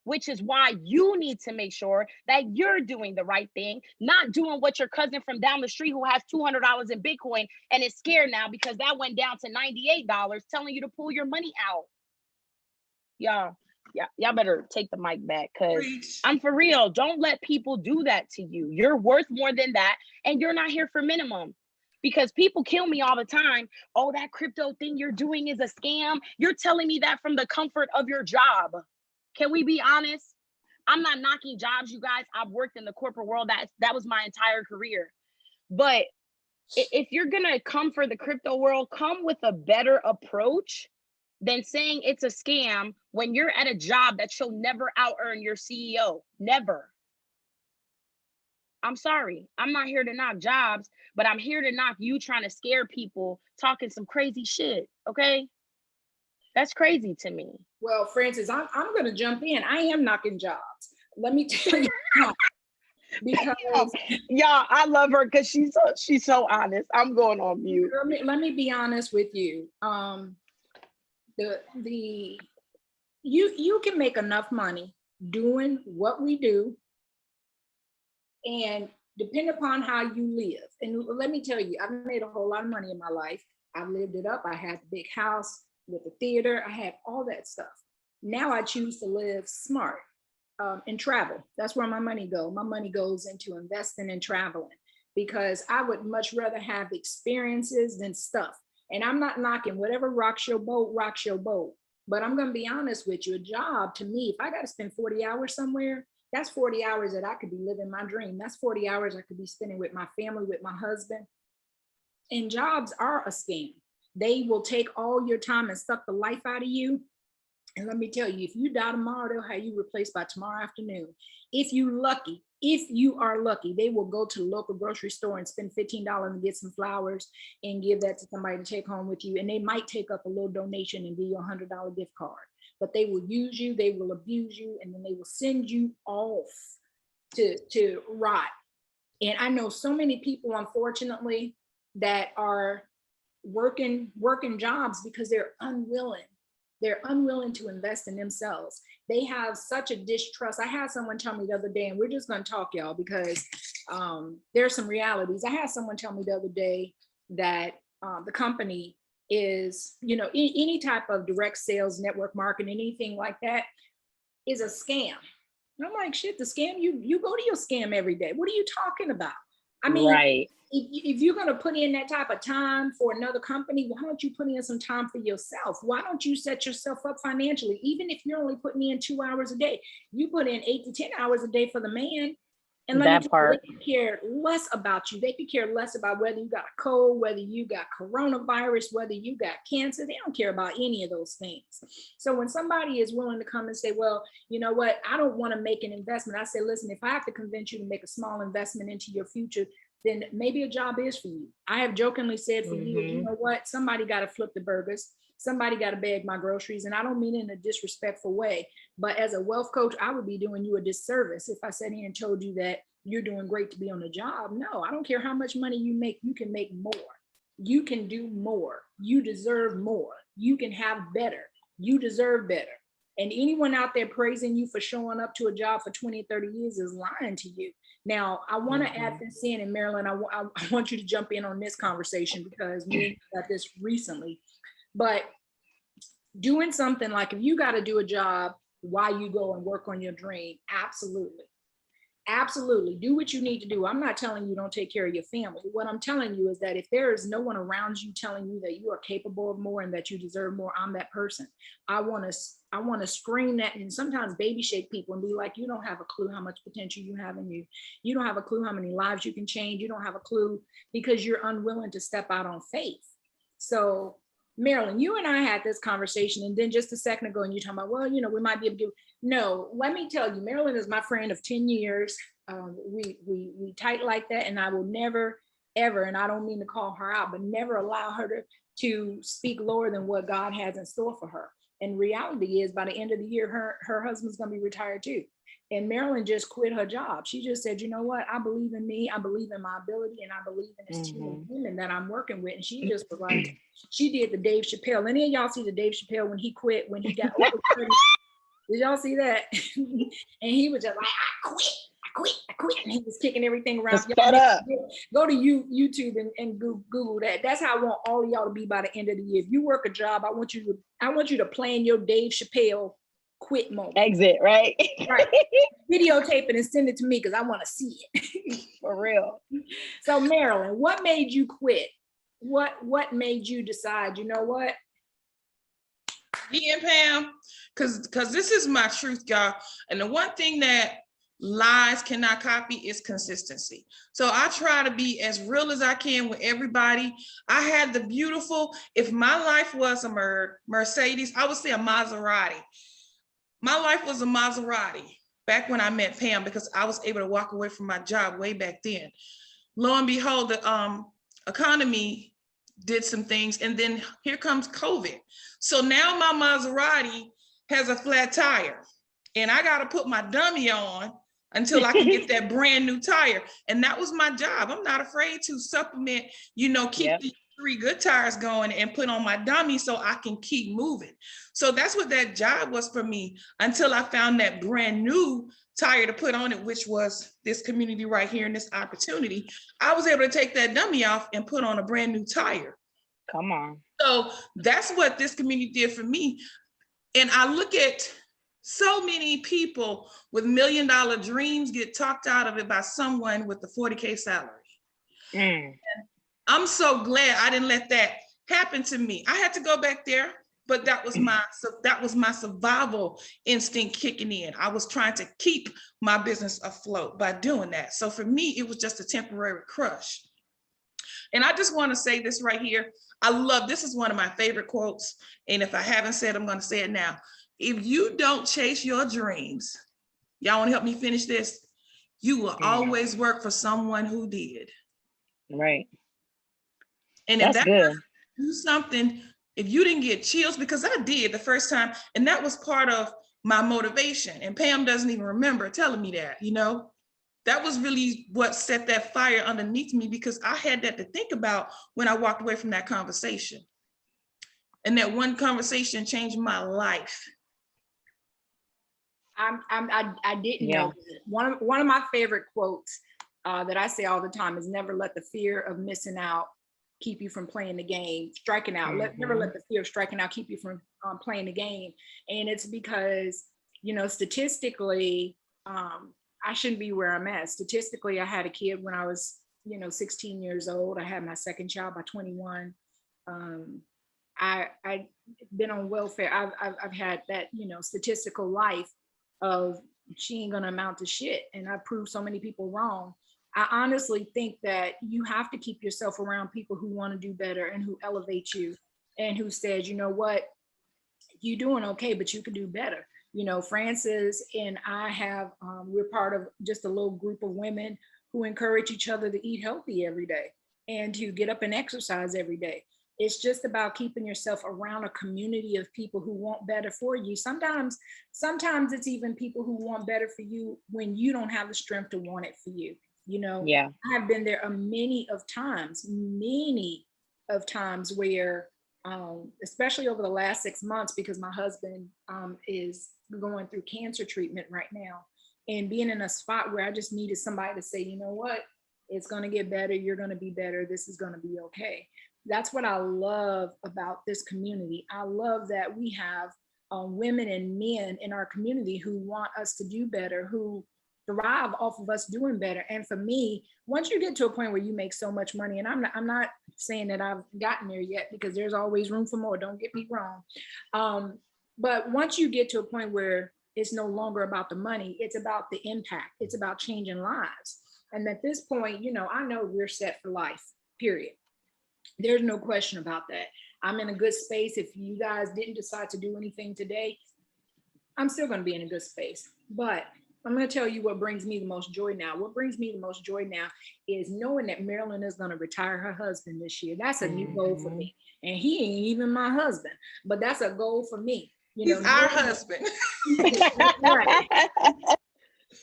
which is why you need to make sure that you're doing the right thing, not doing what your cousin from down the street who has $200 in Bitcoin and is scared now because that went down to $98, telling you to pull your money out. Y'all better take the mic back, because I'm for real. Don't let people do that to you. You're worth more than that, and you're not here for minimum. Because people kill me all the time. Oh, that crypto thing you're doing is a scam. You're telling me that from the comfort of your job. Can we be honest? I'm not knocking jobs, you guys. I've worked in the corporate world. That was my entire career. But if you're gonna come for the crypto world, come with a better approach than saying it's a scam when you're at a job that you'll never out-earn your CEO. Never. I'm sorry. I'm not here to knock jobs, but I'm here to knock you trying to scare people, talking some crazy shit. Okay? That's crazy to me. Well, Francis, I'm going to jump in. I am knocking jobs. Let me tell you how. Because y'all, I love her because she's so honest. I'm going on mute. Let me be honest with you. You can make enough money doing what we do, and depend upon how you live. And let me tell you, I've made a whole lot of money in my life. I lived it up. I had the big house with the theater. I had all that stuff. Now I choose to live smart and travel. That's where my money goes. My money goes into investing and traveling, because I would much rather have experiences than stuff. And I'm not knocking whatever rocks your boat, rocks your boat. But I'm going to be honest with you, a job to me, if I got to spend 40 hours somewhere, that's 40 hours that I could be living my dream. That's 40 hours I could be spending with my family, with my husband. And jobs are a scam. They will take all your time and suck the life out of you. And let me tell you, if you die tomorrow, they'll have you replaced by tomorrow afternoon. If you lucky, If you are lucky, they will go to the local grocery store and spend $15 and get some flowers and give that to somebody to take home with you. And they might take up a little donation and give you $100 gift card, but they will use you, they will abuse you, and then they will send you off to rot. And I know so many people, unfortunately, that are working jobs because they're unwilling. They're unwilling to invest in themselves. They have such a distrust. I had someone tell me the other day, and we're just going to talk, y'all, because there's some realities. I had someone tell me the other day that the company is, any type of direct sales, network marketing, anything like that is a scam. And I'm like, shit, the scam, you go to your scam every day. What are you talking about? I mean, right. If you're going to put in that type of time for another company, why don't you put in some time for yourself? Why don't you set yourself up financially? Even if you're only putting in 2 hours a day, you put in 8 to 10 hours a day for the man. And let me tell you, they could care less about you. They could care less about whether you got a cold, whether you got coronavirus, whether you got cancer. They don't care about any of those things. So when somebody is willing to come and say, well, you know what, I don't want to make an investment. I say, listen, if I have to convince you to make a small investment into your future, then maybe a job is for you. I have jokingly said for years, you know what, somebody got to flip the burgers. Somebody got to bag my groceries. And I don't mean it in a disrespectful way, but as a wealth coach, I would be doing you a disservice if I sat here and told you that you're doing great to be on the job. No, I don't care how much money you make. You can make more. You can do more. You deserve more. You can have better. You deserve better. And anyone out there praising you for showing up to a job for 20, 30 years is lying to you. Now, I want to add this in, and Marilyn, I want you to jump in on this conversation because we got this recently. But doing something like, if you got to do a job while you go and work on your dream, absolutely. Absolutely. Do what you need to do. I'm not telling you don't take care of your family. What I'm telling you is that if there is no one around you telling you that you are capable of more and that you deserve more, I'm that person. I want to scream that and sometimes baby shake people and be like, you don't have a clue how much potential you have in you. You don't have a clue how many lives you can change. You don't have a clue because you're unwilling to step out on faith. So Marilyn, you and I had this conversation, and then just a second ago, and you're talking about, well, we might be able to. No, let me tell you, Marilyn is my friend of 10 years. We tight like that, and I will never, ever, and I don't mean to call her out, but never allow her to speak lower than what God has in store for her. And reality is, by the end of the year, her husband's going to be retired too. And Marilyn just quit her job. She just said, you know what? I believe in me. I believe in my ability, and I believe in this team of women that I'm working with. And she just was like, she did the Dave Chappelle. Any of y'all see the Dave Chappelle when he quit, when he got over 30? Did y'all see that? And he was just like, I quit. And he was kicking everything around. Go to YouTube and Google that. That's how I want all of y'all to be by the end of the year. If you work a job, I want you to plan your Dave Chappelle quit moment. Exit, right? Right. Videotape it and send it to me because I want to see it. For real. So Marilyn, what made you quit? What made you decide, you know what? Me and Pam, because this is my truth, y'all. And the one thing that lies cannot copy is consistency. So I try to be as real as I can with everybody. I had the beautiful, if my life was a Mercedes, I would say a Maserati. My life was a Maserati back when I met Pam, because I was able to walk away from my job way back then. Lo and behold, the economy did some things, and then here comes COVID. So now my Maserati has a flat tire, and I got to put my dummy on until I can get that brand new tire. And that was my job. I'm not afraid to supplement, keep the 3 good tires going and put on my dummy so I can keep moving. So that's what that job was for me until I found that brand new tire to put on it, which was this community right here and this opportunity. I was able to take that dummy off and put on a brand new tire. Come on. So that's what this community did for me. And I look at so many people with $1 million dreams get talked out of it by someone with a $40K salary. I'm so glad I didn't let that happen to me. I had to go back there, but that was my survival instinct kicking in. I was trying to keep my business afloat by doing that. So for me, it was just a temporary crush. And I just want to say this right here. This is one of my favorite quotes. And if I haven't said, I'm going to say it now. If you don't chase your dreams, y'all want to help me finish this? You will always work for someone who did. Right. And That's if that good. do something, if you didn't get chills, because I did the first time, and that was part of my motivation. And Pam doesn't even remember telling me that, you know, that was really what set that fire underneath me, because I had that to think about when I walked away from that conversation. And that one conversation changed my life. I didn't Yeah. know. One of my favorite quotes that I say all the time is, never let the fear of missing out keep you from playing the game, striking out. Never let the fear of striking out keep you from playing the game. And it's because, you know, statistically, I shouldn't be where I'm at. Statistically, I had a kid when I was, you know, 16 years old. I had my second child by 21. I've been on welfare. I've had that, you know, statistical life of she ain't gonna amount to shit. And I proved so many people wrong. I honestly think that you have to keep yourself around people who want to do better and who elevate you and who says, you know what, you're doing okay, but you can do better. You know, Frances and I have, we're part of just a little group of women who encourage each other to eat healthy every day and to get up and exercise every day. It's just about keeping yourself around a community of people who want better for you. Sometimes it's even people who want better for you when you don't have the strength to want it for you. You know, Yeah. I've been there many of times where, especially over the last 6 months, because my husband is going through cancer treatment right now, and being in a spot where I just needed somebody to say, you know what, it's going to get better. You're going to be better. This is going to be okay. That's what I love about this community. I love that we have women and men in our community who want us to do better, who thrive off of us doing better. And for me, once you get to a point where you make so much money, and I'm not saying that I've gotten there yet, because there's always room for more, don't get me wrong. But once you get to a point where it's no longer about the money, it's about the impact, it's about changing lives. And at this point, you know, I know we're set for life, period. There's no question about that. I'm in a good space. If you guys didn't decide to do anything today, I'm still going to be in a good space. But I'm going to tell you what brings me the most joy now. What brings me the most joy now is knowing that Marilyn is going to retire her husband this year. That's a new goal for me. And he ain't even my husband, but that's a goal for me. You know, he's our husband. Right.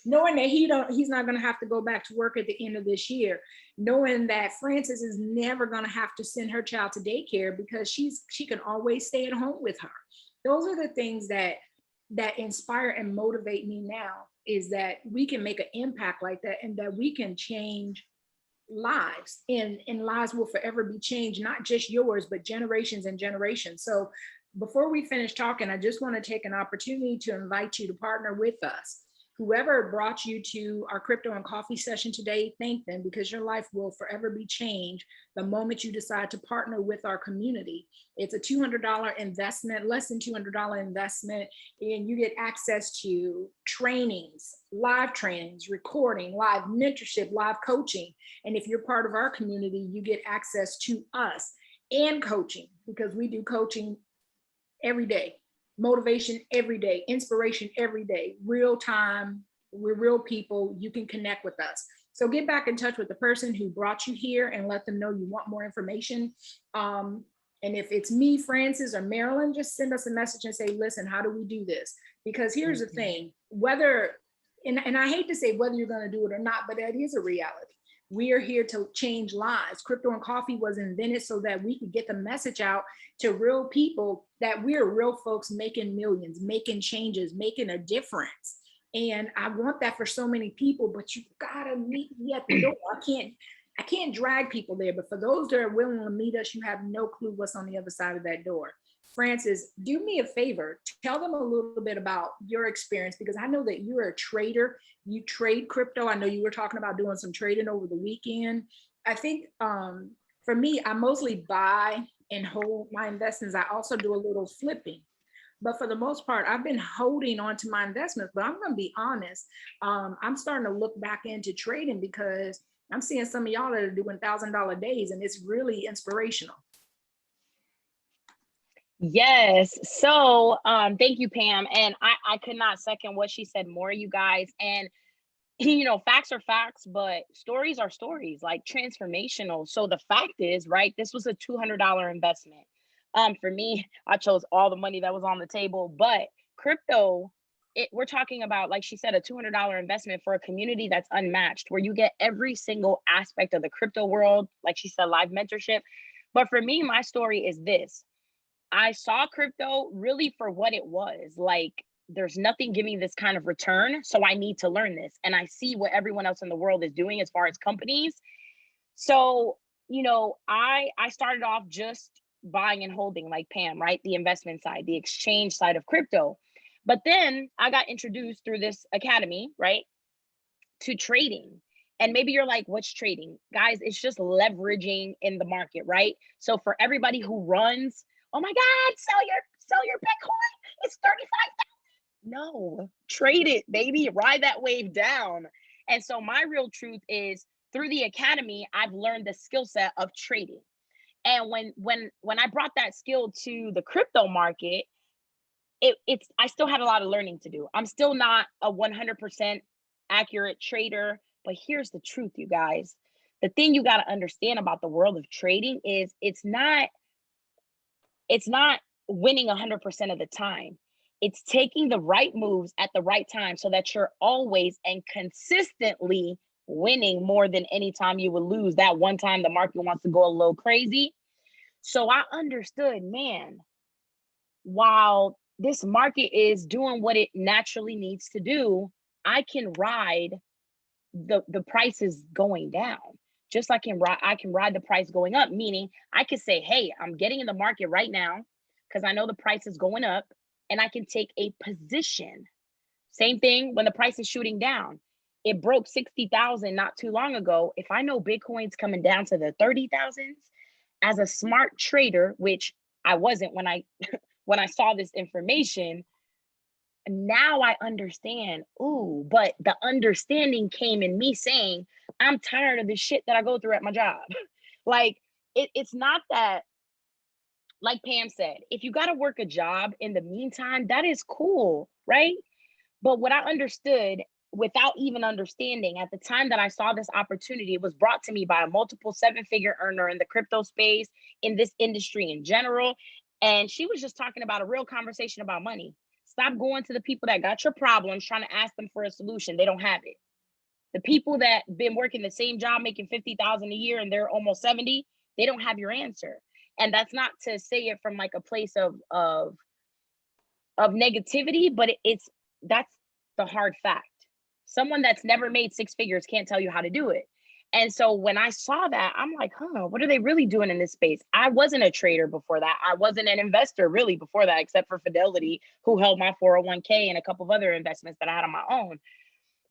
Knowing that he's not going to have to go back to work at the end of this year, knowing that Frances is never going to have to send her child to daycare because she can always stay at home with her. Those are the things that inspire and motivate me now, is that we can make an impact like that, and that we can change lives, and lives will forever be changed, not just yours, but generations and generations. So before we finish talking, I just want to take an opportunity to invite you to partner with us. Whoever brought you to our crypto and coffee session today, thank them, because your life will forever be changed the moment you decide to partner with our community. It's a $200 investment, less than $200 investment, and you get access to trainings, live trainings, recording, live mentorship, live coaching. And if you're part of our community, you get access to us and coaching, because we do coaching every day. Motivation every day, inspiration every day, real time. We're real people. You can connect with us. So get back in touch with the person who brought you here and let them know you want more information. And if it's me, Frances, or Marilyn, just send us a message and say, listen, how do we do this? Because here's the thing, whether, and I hate to say whether you're going to do it or not, but that is a reality. We are here to change lives. Crypto and Coffee was invented so that we could get the message out to real people that we're real folks making millions, making changes, making a difference. And I want that for so many people, but you gotta meet me at the door. I can't drag people there, but for those that are willing to meet us, you have no clue what's on the other side of that door. Frances, do me a favor, tell them a little bit about your experience, because I know that you're a trader, you trade crypto. I know you were talking about doing some trading over the weekend. I think for me, I mostly buy and hold my investments. I also do a little flipping. But for the most part, I've been holding on to my investments, but I'm going to be honest. I'm starting to look back into trading because I'm seeing some of y'all that are doing $1,000 days, and it's really inspirational. Yes. So thank you, Pam. And I could not second what she said more, you guys. And facts are facts, but stories are stories, like transformational. So the fact is, right, this was a $200 investment. For me, I chose all the money that was on the table, but crypto, we're talking about, like she said, a $200 investment for a community that's unmatched, where you get every single aspect of the crypto world, like she said, live mentorship. But for me, my story is this. I saw crypto really for what it was. Like, there's nothing giving this kind of return, so I need to learn this. And I see what everyone else in the world is doing as far as companies. So, I started off just buying and holding, like Pam, right? The investment side, the exchange side of crypto. But then I got introduced through this academy, right, to trading. And maybe you're like, what's trading? Guys, it's just leveraging in the market, right? So for everybody who runs, oh my God, sell your Bitcoin. It's 35,000. No, trade it, baby. Ride that wave down. And so my real truth is, through the academy, I've learned the skill set of trading. And when I brought that skill to the crypto market, it's I still had a lot of learning to do. I'm still not a 100% accurate trader, but here's the truth, you guys. The thing you got to understand about the world of trading is it's not winning 100% of the time. It's taking the right moves at the right time so that you're always and consistently winning more than any time you would lose that one time the market wants to go a little crazy. So I understood, man, while this market is doing what it naturally needs to do, I can ride the prices going down. Just like I can ride the price going up, meaning I can say, hey, I'm getting in the market right now because I know the price is going up, and I can take a position. Same thing when the price is shooting down. It broke 60,000 not too long ago. If I know Bitcoin's coming down to the 30,000s, as a smart trader, which I wasn't when I saw this information, now I understand. Ooh, but the understanding came in me saying, I'm tired of the shit that I go through at my job. Like, it's not that, like Pam said, if you got to work a job in the meantime, that is cool, right? But what I understood, without even understanding, at the time that I saw this opportunity, it was brought to me by a multiple 7-figure earner in the crypto space, in this industry in general. And she was just talking about a real conversation about money. Stop going to the people that got your problems, trying to ask them for a solution. They don't have it. The people that been working the same job, making 50,000 a year, and they're almost 70, they don't have your answer. And that's not to say it from like a place of negativity, but that's the hard fact. Someone that's never made 6 figures can't tell you how to do it. And so when I saw that, I'm like, what are they really doing in this space? I wasn't a trader before that. I wasn't an investor really before that, except for Fidelity, who held my 401k and a couple of other investments that I had on my own.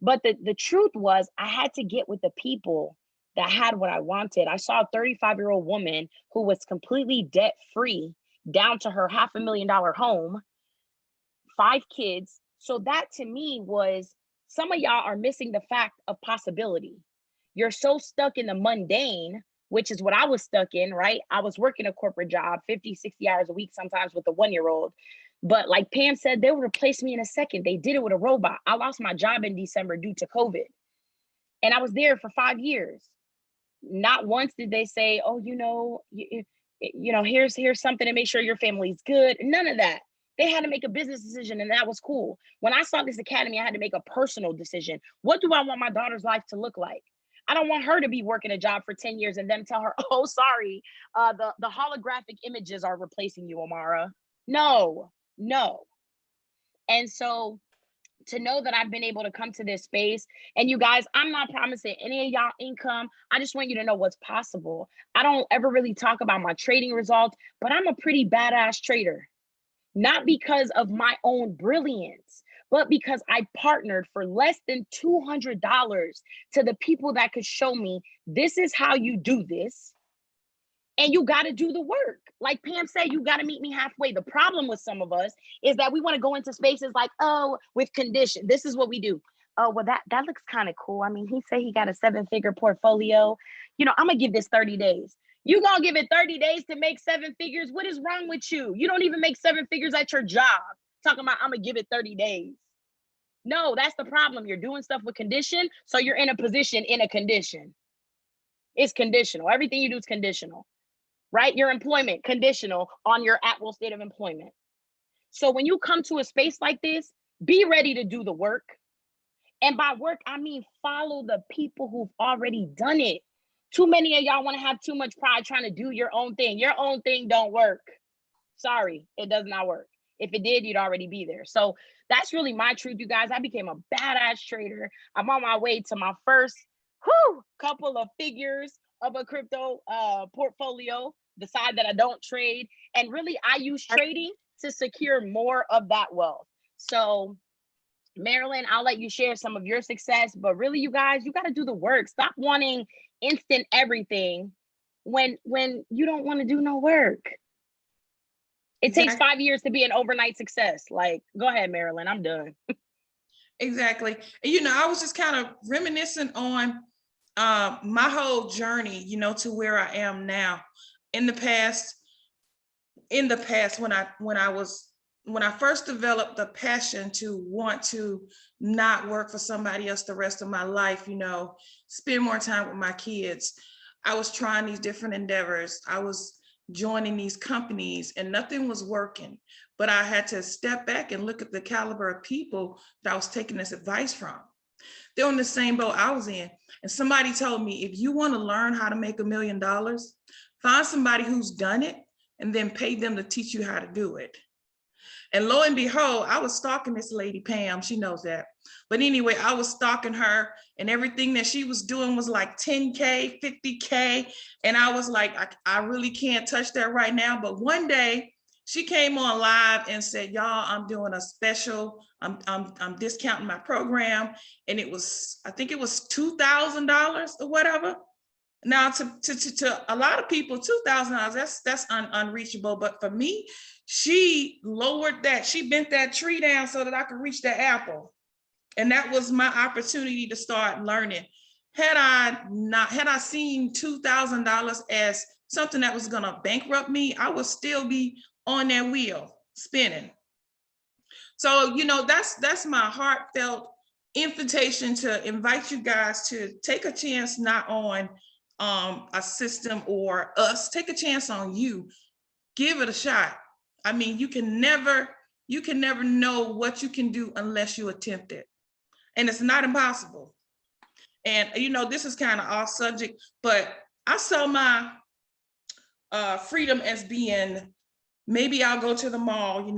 But the truth was, I had to get with the people that had what I wanted. I saw a 35-year-old woman who was completely debt free, down to her $500,000 home, 5 kids. So that to me was, some of y'all are missing the fact of possibility. You're so stuck in the mundane, which is what I was stuck in, right? I was working a corporate job, 50, 60 hours a week, sometimes with a 1-year-old. But like Pam said, they'll replace me in a second. They did it with a robot. I lost my job in December due to COVID. And I was there for 5 years. Not once did they say, oh, here's something to make sure your family's good. None of that. They had to make a business decision, and that was cool. When I saw this academy, I had to make a personal decision. What do I want my daughter's life to look like? I don't want her to be working a job for 10 years and then tell her, oh, sorry, the holographic images are replacing you, Amara. No. And so to know that I've been able to come to this space, and you guys, I'm not promising any of y'all income. I just want you to know what's possible. I don't ever really talk about my trading results, but I'm a pretty badass trader. Not because of my own brilliance, but because I partnered for less than $200 to the people that could show me, this is how you do this. And you got to do the work. Like Pam said, you got to meet me halfway. The problem with some of us is that we want to go into spaces like, oh, with condition, this is what we do. Oh, well, that looks kind of cool. I mean, he said he got a 7-figure portfolio. I'm going to give this 30 days. You gonna give it 30 days to make 7 figures? What is wrong with you? You don't even make 7 figures at your job. Talking about, I'm gonna give it 30 days. No, that's the problem. You're doing stuff with condition. So you're in a position in a condition. It's conditional. Everything you do is conditional, right? Your employment conditional on your at will state of employment. So when you come to a space like this, be ready to do the work. And by work, I mean follow the people who've already done it. Too many of y'all want to have too much pride trying to do your own thing. Your own thing don't work. Sorry, it does not work. If it did, you'd already be there. So that's really my truth, you guys. I became a badass trader. I'm on my way to my first couple of figures of a crypto portfolio, the side that I don't trade. And really, I use trading to secure more of that wealth. So Marilyn, I'll let you share some of your success, but really, you guys, you got to do the work. Stop wanting instant everything when you don't want to do no work. It takes 5 years to be an overnight success. Like, go ahead, Marilyn, I'm done. Exactly. And, I was just kind of reminiscing on my whole journey, to where I am now. In the past, when I first developed the passion to want to not work for somebody else the rest of my life, spend more time with my kids, I was trying these different endeavors. I was joining these companies and nothing was working, but I had to step back and look at the caliber of people that I was taking this advice from. They're in the same boat I was in. And somebody told me, if you want to learn how to make $1 million, find somebody who's done it and then pay them to teach you how to do it. And lo and behold, I was stalking this lady, Pam, she knows that. But anyway, I was stalking her and everything that she was doing was like 10K, 50K. And I was like, I really can't touch that right now. But one day she came on live and said, y'all, I'm doing a special, I'm discounting my program. And it was, I think it was $2,000 or whatever. Now, to a lot of people, $2,000, that's unreachable. But for me, she lowered that. She bent that tree down so that I could reach the apple. And that was my opportunity to start learning. Had I seen $2,000 as something that was going to bankrupt me, I would still be on that wheel spinning. So, that's my heartfelt invitation to invite you guys to take a chance, not on a system or us. Take a chance on you. Give it a shot. I mean, you can never know what you can do unless you attempt it. And it's not impossible. And, this is kind of off subject, but I saw my freedom as being, maybe I'll go to the mall,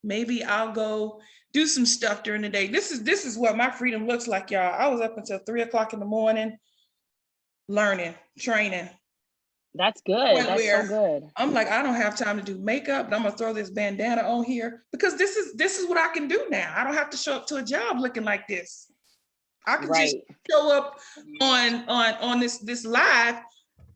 maybe I'll go do some stuff during the day. This is what my freedom looks like, y'all. I was up until 3 o'clock in the morning, learning, training. That's good. That's so good. I'm like, I don't have time to do makeup, but I'm gonna throw this bandana on here because this is what I can do now. I don't have to show up to a job looking like this. I can just show up on this live,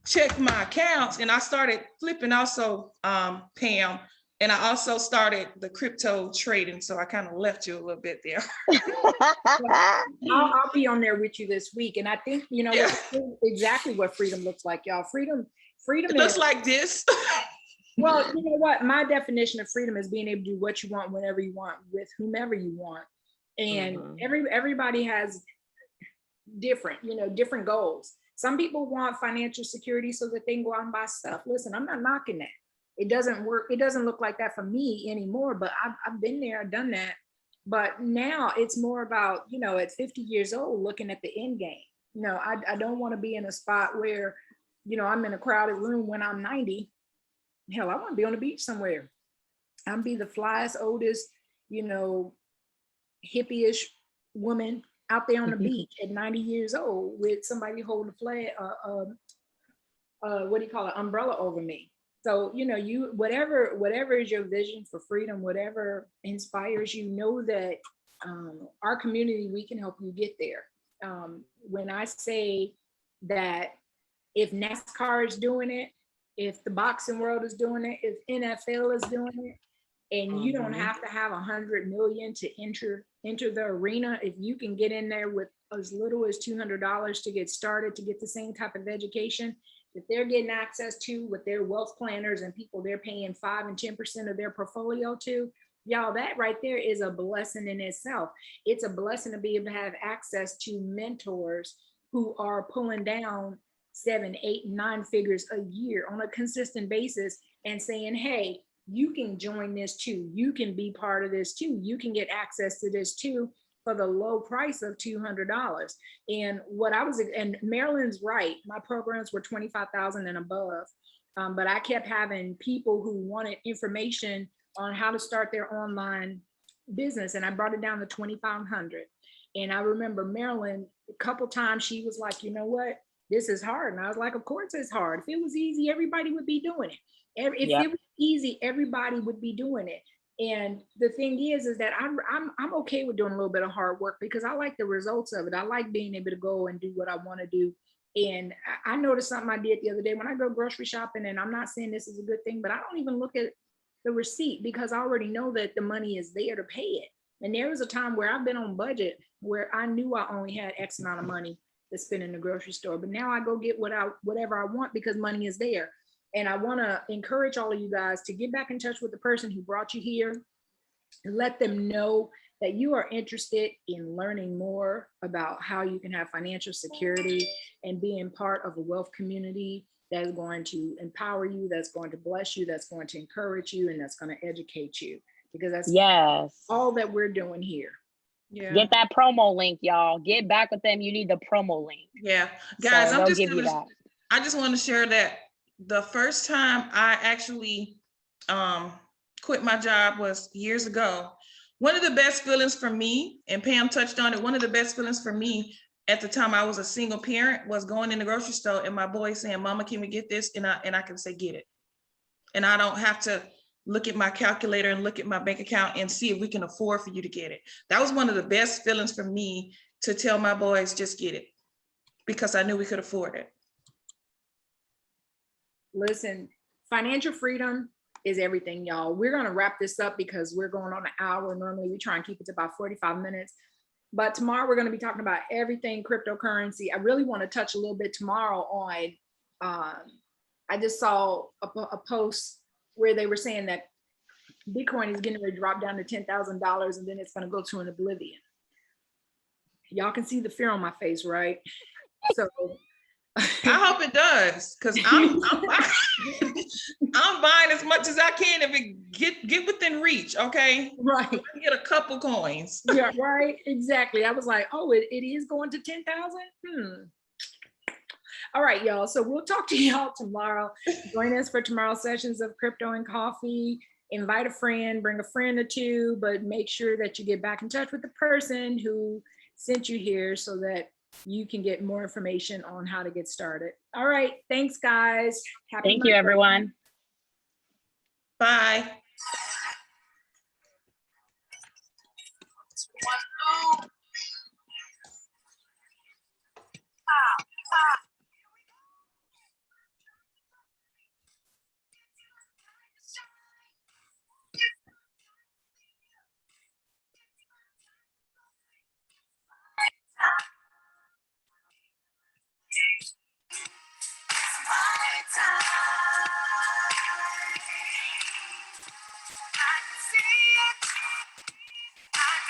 check my accounts, and I started flipping also, Pam, and I also started the crypto trading. So I kind of left you a little bit there. I'll be on there with you this week, and I think exactly what freedom looks like, y'all. Freedom it looks like this. Well, you know what? My definition of freedom is being able to do what you want, whenever you want, with whomever you want. And everybody has different goals. Some people want financial security so that they can go out and buy stuff. Listen, I'm not knocking that. It doesn't work. It doesn't look like that for me anymore, but I've been there, I've done that. But now it's more about, at 50 years old, looking at the end game. I don't want to be in a spot where, I'm in a crowded room when I'm 90. Hell, I want to be on the beach somewhere. I'm be the flyest, oldest, hippie-ish woman out there on the beach at 90 years old with somebody holding a flag, umbrella over me. So, whatever is your vision for freedom, whatever inspires you, know that our community, we can help you get there. When I say that if NASCAR is doing it, if the boxing world is doing it, if NFL is doing it, and you don't have to have 100 million to enter the arena, if you can get in there with as little as $200 to get started, to get the same type of education that they're getting access to with their wealth planners and people they're paying 5 and 10% of their portfolio to, Y'all, that right there is a blessing in itself. It's a blessing to be able to have access to mentors who are pulling down 7, 8, 9 figures a year on a consistent basis and saying, hey, you can join this too. You can be part of this too. You can get access to this too for the low price of $200. And what I was, and Marilyn's right, my programs were 25,000 and above. But I kept having people who wanted information on how to start their online business, and I brought it down to 2,500. And I remember Marilyn, a couple times she was like, you know what, this is hard. And I was like, of course it's hard. If it was easy, everybody would be doing it. If it was easy, everybody would be doing it. And the thing is that I'm okay with doing a little bit of hard work because I like the results of it. I like being able to go and do what I want to do. And I noticed something I did the other day when I go grocery shopping, and I'm not saying this is a good thing, but I don't even look at the receipt because I already know that the money is there to pay it. And there was a time where I've been on budget where I knew I only had X amount of money to spend in the grocery store, but now I go get whatever I want because money is there. And I want to encourage all of you guys to get back in touch with the person who brought you here and let them know that you are interested in learning more about how you can have financial security and being part of a wealth community that is going to empower you, that's going to bless you, that's going to encourage you, and that's going to educate you, because that's all that we're doing here. Yeah. Get that promo link, y'all. Get back with them. You need the promo link. Yeah, guys, so I just want to share that the first time I actually quit my job was years ago. One of the best feelings for me, and Pam touched on it, one of the best feelings for me at the time I was a single parent was going in the grocery store and my boy saying, Mama, can we get this? And I can say, get it. And I don't have to look at my calculator and look at my bank account and see if we can afford for you to get it. That was one of the best feelings for me, to tell my boys, just get it, because I knew we could afford it. Listen, financial freedom is everything, y'all. We're going to wrap this up because we're going on an hour. Normally we try and keep it to about 45 minutes. But tomorrow we're going to be talking about everything cryptocurrency. I really want to touch a little bit tomorrow on, I just saw a post where they were saying that Bitcoin is getting ready to drop down to $10,000 and then it's going to go to an oblivion. Y'all can see the fear on my face, right? So I hope it does, because I'm buying as much as I can if it get within reach. Okay, right. I get a couple coins. Yeah, right. Exactly. I was like, oh, it is going to 10,000. All right, y'all. So we'll talk to y'all tomorrow. Join us for tomorrow's sessions of Crypto and Coffee. Invite a friend, bring a friend or two, but make sure that you get back in touch with the person who sent you here so that you can get more information on how to get started. All right. Thanks, guys. Thank you, everyone. Bye. My time.